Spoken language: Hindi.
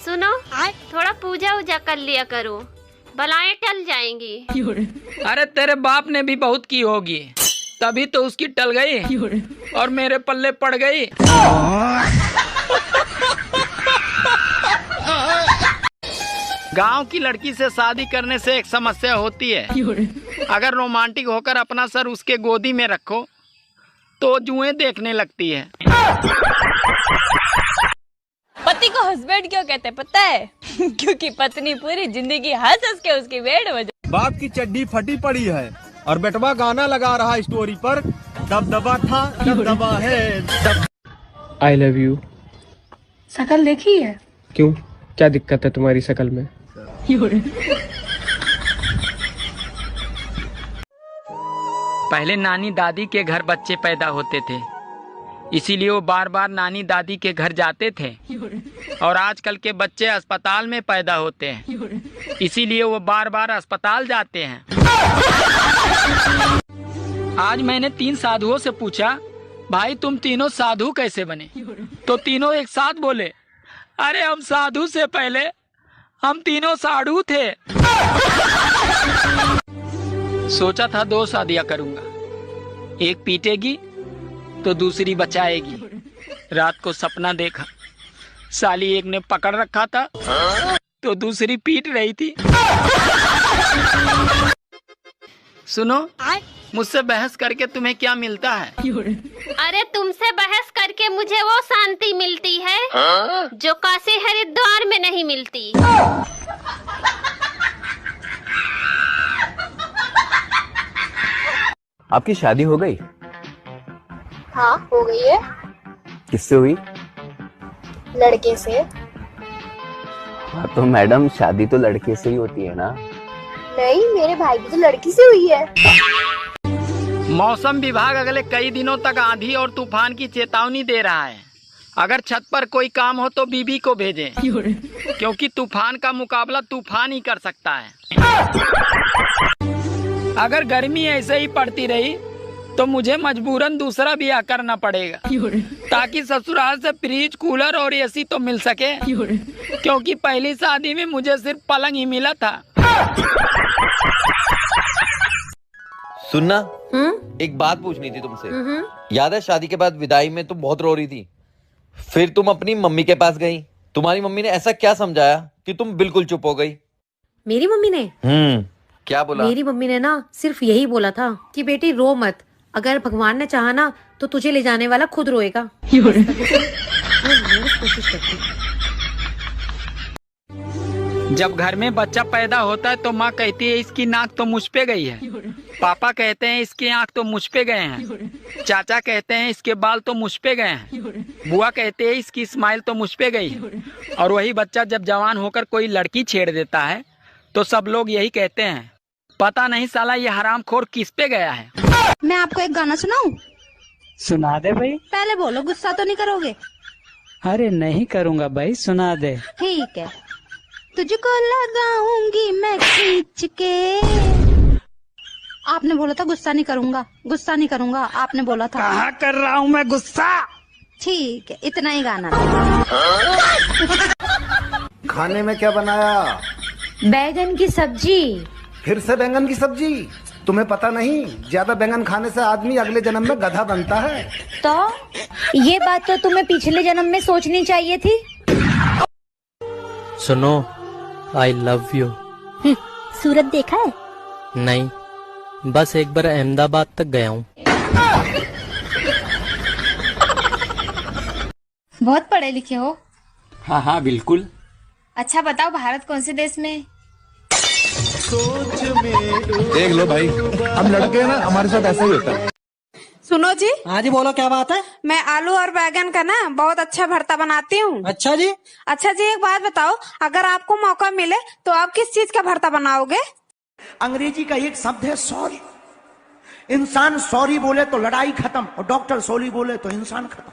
सुनो, थोड़ा पूजा उजा कर लिया करो, बलाएं टल जाएंगी। अरे तेरे बाप ने भी बहुत की होगी, तभी तो उसकी टल गई और मेरे पल्ले पड़ गई। गांव की लड़की से शादी करने से एक समस्या होती है, अगर रोमांटिक होकर अपना सर उसके गोदी में रखो तो जुएं देखने लगती है। पति को हस्बैंड क्यों कहते हैं पता है? क्योंकि पत्नी पूरी जिंदगी हंस हंस के उसकी वेड़ हो जाती। बाप की चड्डी फटी पड़ी है और बेटवा गाना लगा रहा स्टोरी पर, दबदबा था दबदबा है। I love you. शकल देखी है? क्यों, क्या दिक्कत है तुम्हारी शकल में? पहले नानी दादी के घर बच्चे पैदा होते थे, इसीलिए वो बार बार नानी दादी के घर जाते थे। और आजकल के बच्चे अस्पताल में पैदा होते हैं, इसीलिए वो बार बार अस्पताल जाते हैं। आज मैंने 3 साधुओं से पूछा, भाई तुम तीनों साधु कैसे बने? तो तीनों एक साथ बोले, अरे हम साधु से पहले हम तीनों साधु थे। सोचा था 2 शादियां करूंगा, एक पीटेगी तो दूसरी बचाएगी। रात को सपना देखा, साली एक ने पकड़ रखा था तो दूसरी पीट रही थी। सुनो, मुझसे बहस करके तुम्हें क्या मिलता है? अरे तुमसे बहस करके मुझे वो शांति मिलती है जो काशी हरिद्वार में नहीं मिलती। आपकी शादी हो गई? हाँ हो गई है। किससे हुई? लड़के से। हाँ तो मैडम शादी तो लड़के से ही होती है ना? नहीं, मेरे भाई की तो लड़की से हुई है। मौसम विभाग अगले कई दिनों तक आंधी और तूफान की चेतावनी दे रहा है। अगर छत पर कोई काम हो तो बीबी को भेजें, क्योंकि तूफान का मुकाबला तूफान ही कर सकता है। अगर गर्मी ऐसे ही पड़ती रही तो मुझे मजबूरन दूसरा ब्याह करना पड़ेगा, ताकि ससुराल से फ्रिज, कूलर और एसी तो मिल सके, क्योंकि पहली शादी में मुझे सिर्फ पलंग ही मिला था। सुनना, एक बात पूछनी थी तुमसे। याद है शादी के बाद विदाई में तुम बहुत रो रही थी, फिर तुम अपनी मम्मी के पास गई। तुम्हारी मम्मी ने ऐसा क्या समझाया कि तुम बिल्कुल चुप हो गई? मेरी मम्मी ने? क्या बोला? मेरी मम्मी ने ना सिर्फ यही बोला था कि बेटी रो मत, अगर भगवान ने चाहा ना तो तुझे ले जाने वाला खुद रोएगा। कोशिश करती। जब घर में बच्चा पैदा होता है तो माँ कहती है इसकी नाक तो मुझ पे गई है, पापा कहते हैं इसकी आंख तो मुझ पे गए हैं, चाचा कहते हैं इसके बाल तो मुझ पे गए हैं, बुआ कहते हैं इसकी स्माइल तो मुझ पे गई है। और वही बच्चा जब जवान होकर कोई लड़की छेड़ देता है तो सब लोग यही कहते हैं, पता नहीं साला ये हरामखोर किस पे गया है। मैं आपको एक गाना सुनाऊं? सुना दे भाई। पहले बोलो, गुस्सा तो नहीं करोगे? अरे नहीं करूँगा भाई, सुना दे। ठीक है। तुझको लगाऊंगी मैं खींच के। आपने बोला था गुस्सा नहीं करूंगा, गुस्सा नहीं करूंगा, आपने बोला था। कहाँ कर रहा हूँ मैं गुस्सा? ठीक है, इतना ही गाना। खाने में क्या बनाया? बैगन की सब्जी। फिर से बैंगन की सब्जी? तुम्हें पता नहीं, ज्यादा बैंगन खाने से आदमी अगले जन्म में गधा बनता है। तो ये बात तो तुम्हें पिछले जन्म में सोचनी चाहिए थी। सुनो, आई लव यू। सूरत देखा है? नहीं, बस एक बार अहमदाबाद तक गया हूँ। बहुत पढ़े लिखे हो? हाँ हाँ बिल्कुल। अच्छा बताओ, भारत कौन से देश में? देख लो भाई, हम लड़के हैं ना, हमारे साथ ऐसा ही होता है। सुनो जी। हाँ जी बोलो, क्या बात है? मैं आलू और बैगन का ना बहुत अच्छा भरता बनाती हूँ। अच्छा जी। अच्छा जी, एक बात बताओ, अगर आपको मौका मिले तो आप किस चीज का भरता बनाओगे? अंग्रेजी का एक शब्द है सॉरी। इंसान सॉरी बोले तो लड़ाई खत्म, और डॉक्टर सॉरी बोले तो इंसान खत्म।